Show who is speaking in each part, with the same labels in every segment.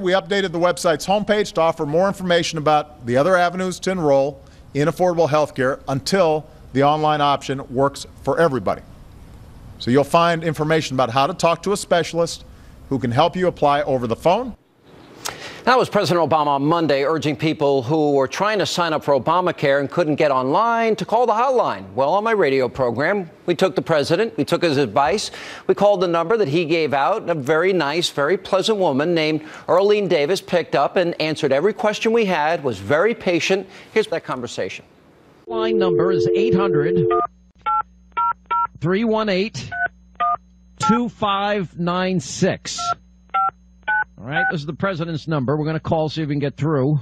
Speaker 1: We updated the website's homepage to offer more information about the other avenues to enroll in affordable health care until the online option works for everybody. So you'll find information about how to talk to a specialist who can help you apply over the phone.
Speaker 2: That was President Obama on Monday urging people who were trying to sign up for Obamacare and couldn't get online to call the hotline. Well, on my radio program, we took the president, we took his advice. We called the number that he gave out. A very nice, very pleasant woman named Erlene Davis picked up and answered every question we had, was very patient. Here's that conversation.
Speaker 3: Line number is 800-318-2596. All right, this is the president's number. We're going to call, see if we can get through.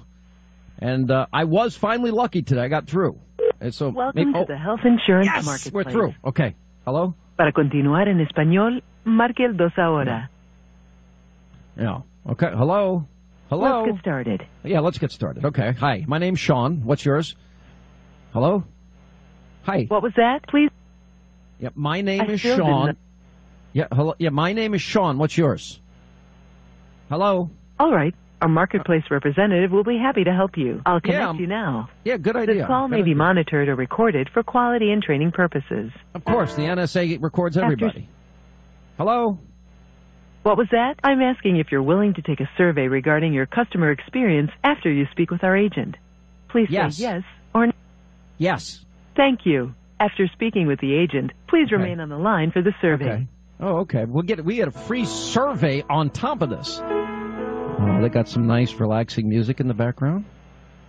Speaker 3: And I was finally lucky today. I got through. And so
Speaker 4: Welcome to the Health Insurance
Speaker 3: yes,
Speaker 4: Marketplace.
Speaker 3: We're through. Okay. Hello?
Speaker 4: Para continuar en español, marque el 2 ahora.
Speaker 3: Yeah. Okay. Hello? Hello?
Speaker 4: Let's get started.
Speaker 3: Yeah, let's get started. Okay. Hi. My name's Sean. What's yours? Hello? Hi.
Speaker 4: What was that, please?
Speaker 3: Yeah, my name is Sean. Yeah, hello. Yeah, my name is Sean. What's yours? Hello?
Speaker 4: All right. Our marketplace representative will be happy to help you. I'll connect you now.
Speaker 3: Yeah, good idea.
Speaker 4: This call may be monitored or recorded for quality and training purposes.
Speaker 3: Of course, the NSA records everybody. Hello?
Speaker 4: What was that? I'm asking if you're willing to take a survey regarding your customer experience after you speak with our agent. Please say yes or no.
Speaker 3: Yes.
Speaker 4: Thank you. After speaking with the agent, please remain on the line for the survey.
Speaker 3: Okay. Oh, okay. We get a free survey on top of this. Oh, they got some nice, relaxing music in the background.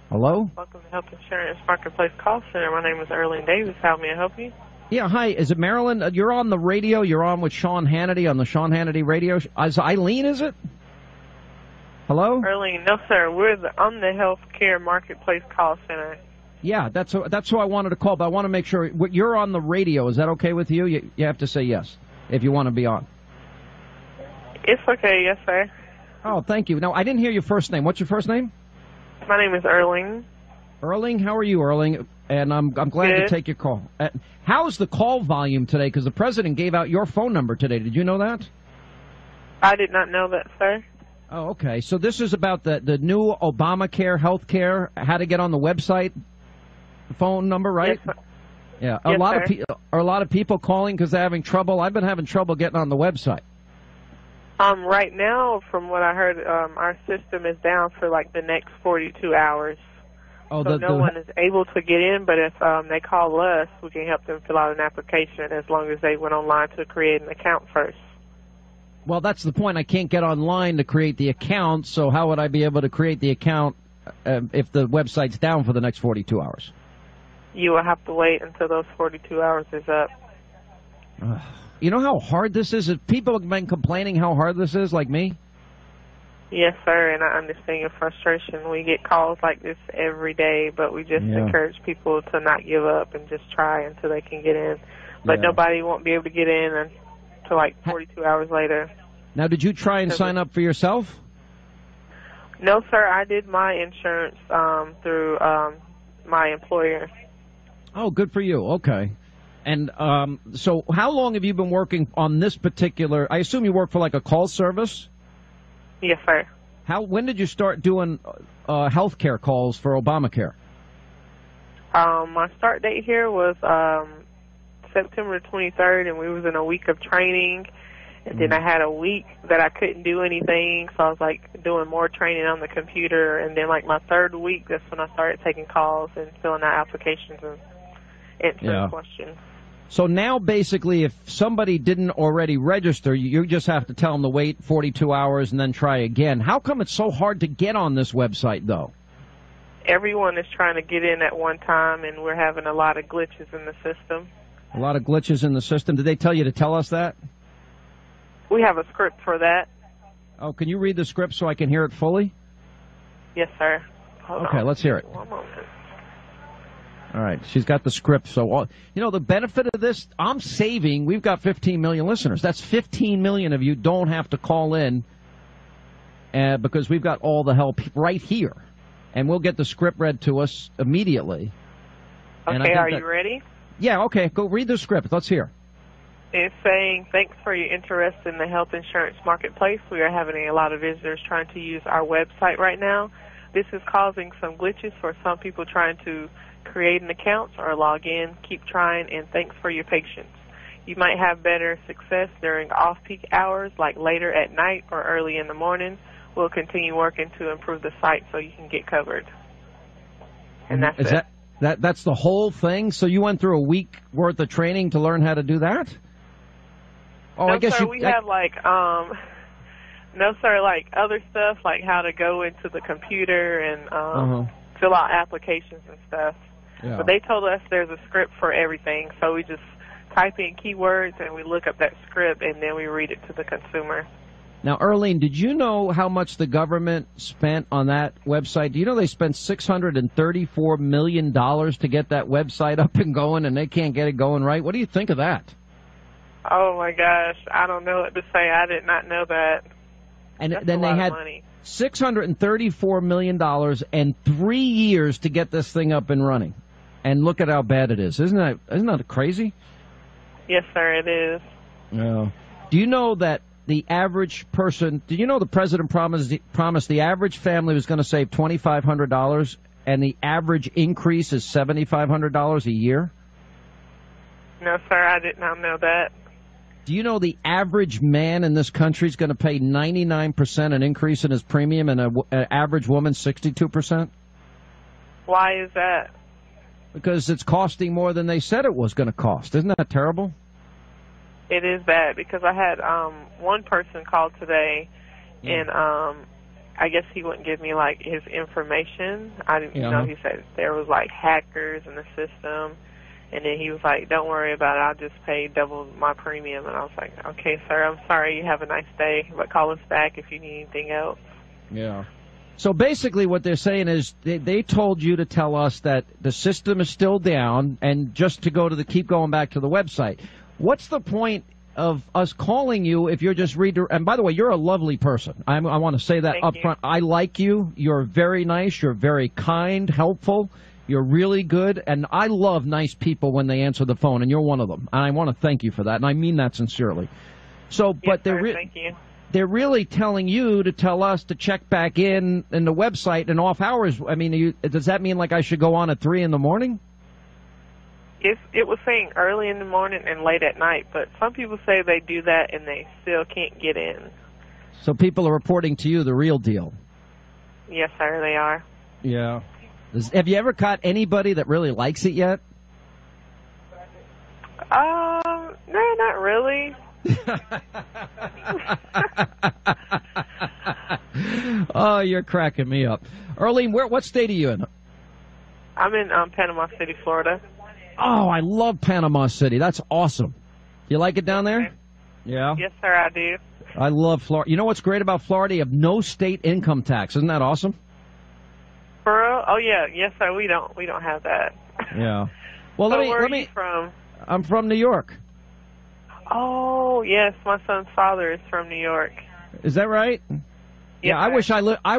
Speaker 3: Hello?
Speaker 5: Welcome to Health Insurance Marketplace Call Center. My name is Erlene Davis. How may I help you?
Speaker 3: Yeah, hi. Is it Marilyn? You're on the radio. You're on with Sean Hannity on the Sean Hannity radio. Is Eileen, is it? Hello?
Speaker 5: Erlene, no, sir. I'm the Health Care Marketplace Call Center.
Speaker 3: Yeah, that's who I wanted to call, but I want to make sure. You're on the radio. Is that okay with you? You have to say yes if you want to be on.
Speaker 5: It's okay, yes, sir.
Speaker 3: Oh, thank you. Now, I didn't hear your first name. What's your first name?
Speaker 5: My name is Erlene.
Speaker 3: Erling, how are you, Erling? And I'm glad to take your call. How's the call volume today? Because the president gave out your phone number today. Did you know that?
Speaker 5: I did not know that, sir.
Speaker 3: Oh, okay. So this is about the new Obamacare health care, how to get on the website phone number, right?
Speaker 5: Yes, sir.
Speaker 3: Yeah.
Speaker 5: Yes,
Speaker 3: Are a lot of people calling because they're having trouble? I've been having trouble getting on the website.
Speaker 5: Right now, from what I heard, our system is down for like the next 42 hours.
Speaker 3: Oh,
Speaker 5: so no one is able to get in, but if they call us, we can help them fill out an application as long as they went online to create an account first.
Speaker 3: Well, that's the point. I can't get online to create the account, so how would I be able to create the account if the website's down for the next 42 hours?
Speaker 5: You will have to wait until those 42 hours is up.
Speaker 3: You know how hard this is? People have been complaining how hard this is, like me?
Speaker 5: Yes, sir, and I understand your frustration. We get calls like this every day, but we just encourage people to not give up and just try until they can get in. But nobody won't be able to get in until like 42 hours later.
Speaker 3: Now, did you try and sign up for yourself?
Speaker 5: No, sir. I did my insurance through my employer.
Speaker 3: Oh, good for you. Okay. And so how long have you been working on this particular, I assume you work for like a call service?
Speaker 5: Yes, sir.
Speaker 3: When did you start doing health care calls for Obamacare?
Speaker 5: My start date here was September 23rd, and we was in a week of training. And then I had a week that I couldn't do anything, so I was like doing more training on the computer. And then like my third week, that's when I started taking calls and filling out applications and answering questions.
Speaker 3: So now basically if somebody didn't already register, you just have to tell them to wait 42 hours and then try again. How come it's so hard to get on this website, though?
Speaker 5: Everyone is trying to get in at one time, and we're having a lot of glitches in the system.
Speaker 3: A lot of glitches in the system? Did they tell you to tell us that?
Speaker 5: We have a script for that.
Speaker 3: Oh, can you read the script so I can hear it fully?
Speaker 5: Yes, sir. Hold
Speaker 3: on. Let's hear it.
Speaker 5: One moment.
Speaker 3: All right, she's got the script. So, the benefit of this, I'm saving. We've got 15 million listeners. That's 15 million of you don't have to call in because we've got all the help right here. And we'll get the script read to us immediately.
Speaker 5: Okay, are you ready?
Speaker 3: Yeah, okay. Go read the script. Let's hear.
Speaker 5: It's saying, thanks for your interest in the health insurance marketplace. We are having a lot of visitors trying to use our website right now. This is causing some glitches for some people trying to create an account or log in. Keep trying, and thanks for your patience. You might have better success during off-peak hours, like later at night or early in the morning. We'll continue working to improve the site so you can get covered. And that's it.
Speaker 3: That's the whole thing? So you went through a week worth of training to learn how to do that? Oh,
Speaker 5: no,
Speaker 3: I guess
Speaker 5: sir, we have like no, sir, like other stuff, like how to go into the computer and fill out applications and stuff. Yeah. But they told us there's a script for everything, so we just type in keywords and we look up that script and then we read it to the consumer.
Speaker 3: Now, Erlene, did you know how much the government spent on that website? Do you know they spent $634 million to get that website up and going, and they can't get it going right? What do you think of that?
Speaker 5: Oh, my gosh. I don't know what to say. I did not know that.
Speaker 3: And
Speaker 5: That's
Speaker 3: then they had $634 million and 3 years to get this thing up and running. And look at how bad it is. Isn't that crazy?
Speaker 5: Yes, sir, it is.
Speaker 3: Yeah. Do you know that the average person, did you know the president promised the average family was going to save $2,500 and the average increase is $7,500 a year?
Speaker 5: No, sir, I did not know that.
Speaker 3: Do you know the average man in this country is going to pay 99% an increase in his premium and an average woman 62%?
Speaker 5: Why is that?
Speaker 3: Because it's costing more than they said it was going to cost. Isn't that terrible?
Speaker 5: It is bad because I had one person call today, and I guess he wouldn't give me like his information. I didn't know. He said there was like hackers in the system, and then he was like, "Don't worry about it. I'll just pay double my premium." And I was like, "Okay, sir. I'm sorry. You have a nice day, but call us back if you need anything else."
Speaker 3: Yeah. So basically what they're saying is they told you to tell us that the system is still down and just to keep going back to the website. What's the point of us calling you if you're just and by the way, you're a lovely person. I want to say that up front. I like you. You're very nice. You're very kind, helpful. You're really good. And I love nice people when they answer the phone, and you're one of them. And I want to thank you for that. And I mean that sincerely. So, but
Speaker 5: thank you.
Speaker 3: They're really telling you to tell us to check back in the website in off hours. I mean, does that mean like I should go on at 3 in the morning?
Speaker 5: It was saying early in the morning and late at night, but some people say they do that and they still can't get in.
Speaker 3: So people are reporting to you the real deal?
Speaker 5: Yes, sir, they are.
Speaker 3: Yeah. Have you ever caught anybody that really likes it yet?
Speaker 5: No, not really.
Speaker 3: Oh, you're cracking me up. Erlene, what state are you in?
Speaker 5: I'm in Panama City, Florida.
Speaker 3: Oh, I love Panama City. That's awesome. You like it down there? Yeah.
Speaker 5: Yes, sir, I do.
Speaker 3: I love Florida. You know what's great about Florida? You have no state income tax. Isn't that awesome?
Speaker 5: For real? Oh yeah, yes, sir. We don't have that.
Speaker 3: Yeah. Well,
Speaker 5: so where are you from?
Speaker 3: I'm from New York.
Speaker 5: Oh yes, my son's father is from New York.
Speaker 3: Is that right?
Speaker 5: Yes,
Speaker 3: yeah. I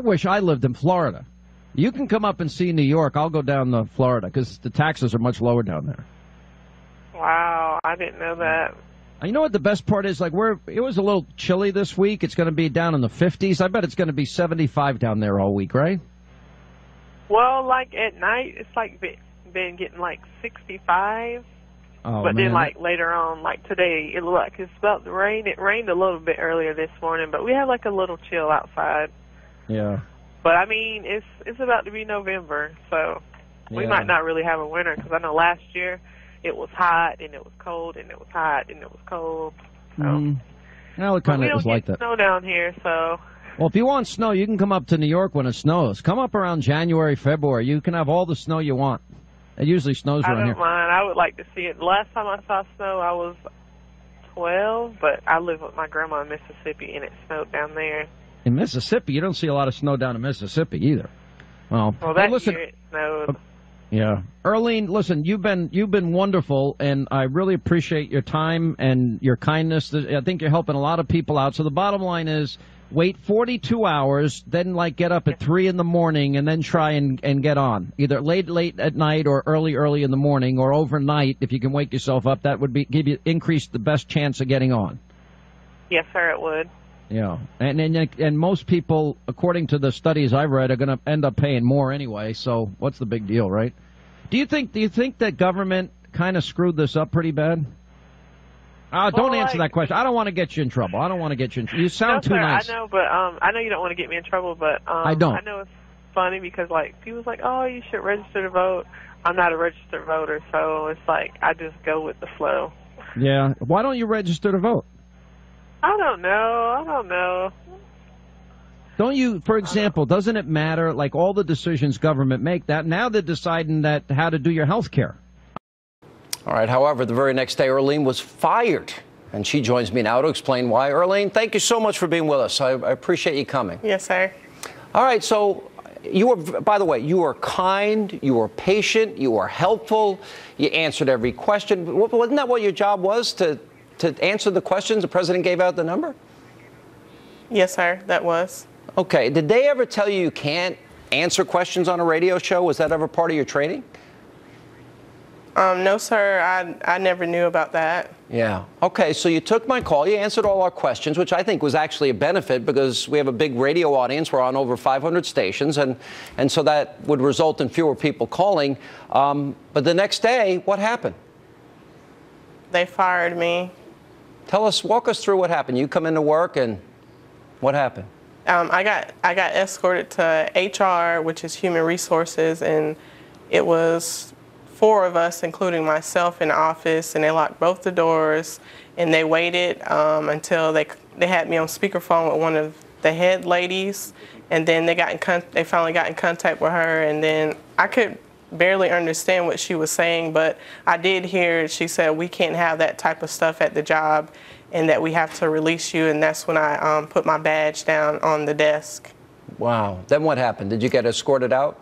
Speaker 3: wish I lived in Florida. You can come up and see New York. I'll go down to Florida because the taxes are much lower down there.
Speaker 5: Wow, I didn't know that.
Speaker 3: And you know what the best part is? Like it was a little chilly this week. It's going to be down in the 50s. I bet it's going to be 75 down there all week, right?
Speaker 5: Well, like at night, it's like been getting like 65.
Speaker 3: Oh,
Speaker 5: but
Speaker 3: man.
Speaker 5: then like later on, like today, it looked like it's about to rain. It rained a little bit earlier this morning, but we had like a little chill outside.
Speaker 3: Yeah.
Speaker 5: But I mean, it's about to be November, so we might not really have a winter because I know last year it was hot and it was cold and it was hot and it was cold. So.
Speaker 3: Well, it kind of is like that.
Speaker 5: Snow down here, so.
Speaker 3: Well, if you want snow, you can come up to New York when it snows. Come up around January, February. You can have all the snow you want. It usually snows around here.
Speaker 5: I don't mind. I would like to see it. The last time I saw snow, I was 12, but I live with my grandma in Mississippi, and it snowed down there.
Speaker 3: In Mississippi? You don't see a lot of snow down in Mississippi either. Well
Speaker 5: that
Speaker 3: listen,
Speaker 5: year it snowed.
Speaker 3: Yeah. Erlene, listen, you've been wonderful, and I really appreciate your time and your kindness. I think you're helping a lot of people out. So the bottom line is wait 42 hours, then like get up at 3 in the morning and then try and get on. Either late at night or early in the morning or overnight. If you can wake yourself up, that would increase the best chance of getting on.
Speaker 5: Yes, sir, it would.
Speaker 3: Yeah, and most people, according to the studies I've read, are going to end up paying more anyway. So what's the big deal, right? Do you think that government kind of screwed this up pretty bad? Don't answer that question. I don't want to get you in trouble. You sound too nice.
Speaker 5: I know, but I know you don't want to get me in trouble, but
Speaker 3: I don't.
Speaker 5: I know it's funny because like people's like, oh, you should register to vote. I'm not a registered voter, so it's like I just go with the flow.
Speaker 3: Yeah. Why don't you register to vote?
Speaker 5: I don't know.
Speaker 3: Don't you, for example, doesn't it matter, like all the decisions government make, that now they're deciding that how to do your health care?
Speaker 2: All right. However, the very next day, Erlene was fired. And she joins me now to explain why. Erlene, thank you so much for being with us. I appreciate you coming.
Speaker 5: Yes, sir.
Speaker 2: All right. So you were, by the way, you were kind, you were patient, you were helpful, you answered every question. Wasn't that what your job was, to answer the questions? The president gave out the number?
Speaker 5: Yes, sir, that was.
Speaker 2: Okay. Did they ever tell you can't answer questions on a radio show? Was that ever part of your training?
Speaker 5: No, sir. I never knew about that.
Speaker 2: Yeah. Okay. So you took my call. You answered all our questions, which I think was actually a benefit because we have a big radio audience. We're on over 500 stations, and so that would result in fewer people calling. But the next day, what happened?
Speaker 5: They fired me.
Speaker 2: Walk us through what happened. You come into work, and what happened?
Speaker 5: I got escorted to HR, which is Human Resources, and it was 4 of us, including myself, in the office, and they locked both the doors, and they waited until they had me on speakerphone with one of the head ladies, and then they finally got in contact with her, and then I could barely understand what she was saying, but I did hear she said, we can't have that type of stuff at the job and that we have to release you, and that's when I put my badge down on the desk.
Speaker 2: Wow. Then what happened? Did you get escorted out?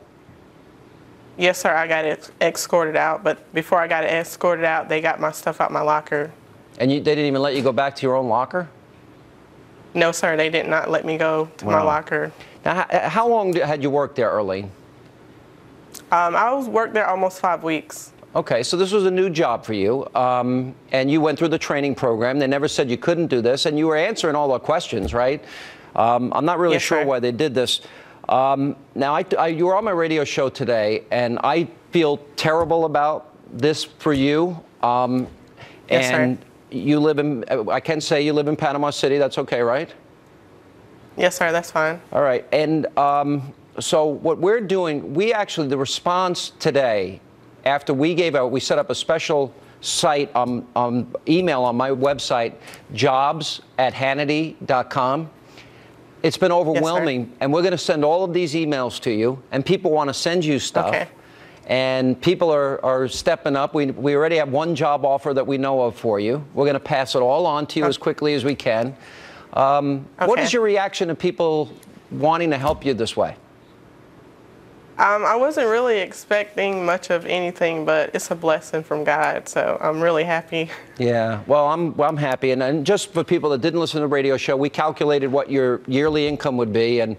Speaker 5: Yes, sir, I got escorted out, but before I got escorted out, they got my stuff out my locker.
Speaker 2: And they didn't even let you go back to your own locker?
Speaker 5: No, sir, they did not let me go to my locker.
Speaker 2: Now, how long had you worked there, Erlene?
Speaker 5: I worked there almost 5 weeks.
Speaker 2: Okay, so this was a new job for you, and you went through the training program. They never said you couldn't do this, and you were answering all our questions, right? I'm not really sure why they did this. Now, you were on my radio show today, and I feel terrible about this for you.
Speaker 5: Yes,
Speaker 2: and
Speaker 5: sir.
Speaker 2: You live in, I can say you live in Panama City. That's okay, right?
Speaker 5: Yes, sir, that's fine.
Speaker 2: All right, and so what we're doing, the response today, after we set up a special site on email on my website, jobs@hannity.com. It's been overwhelming,
Speaker 5: yes,
Speaker 2: and we're going to send all of these emails to you, and people want to send you stuff.
Speaker 5: Okay.
Speaker 2: And people are stepping up. We already have one job offer that we know of for you. We're going to pass it all on to you as quickly as we can. What is your reaction to people wanting to help you this way?
Speaker 5: I wasn't really expecting much of anything, but it's a blessing from God, so I'm really happy.
Speaker 2: Yeah, well, I'm happy. And just for people that didn't listen to the radio show, we calculated what your yearly income would be, and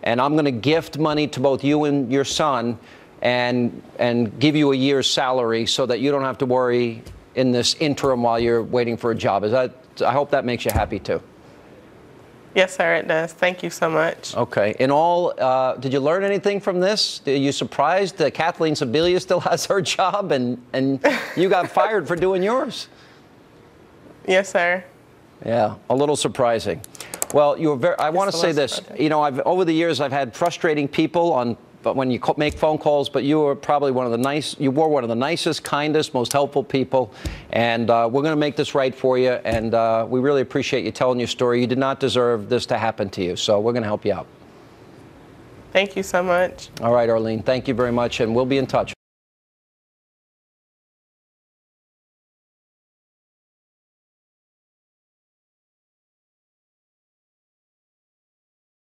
Speaker 2: I'm going to gift money to both you and your son and give you a year's salary so that you don't have to worry in this interim while you're waiting for a job. I hope that makes you happy, too.
Speaker 5: Yes, sir, it does. Thank you so much.
Speaker 2: Okay. In all, did you learn anything from this? Are you surprised that Kathleen Sebelius still has her job and you got fired for doing yours?
Speaker 5: Yes, sir.
Speaker 2: Yeah, a little surprising. Well, I want to say this. You know, over the years, I've had frustrating people when you make phone calls, but you were probably one of the nicest, kindest, most helpful people, and we're going to make this right for you, and we really appreciate you telling your story. You did not deserve this to happen to you, so we're going to help you out.
Speaker 5: Thank you so much.
Speaker 2: All right, Erlene, thank you very much, and we'll be in touch.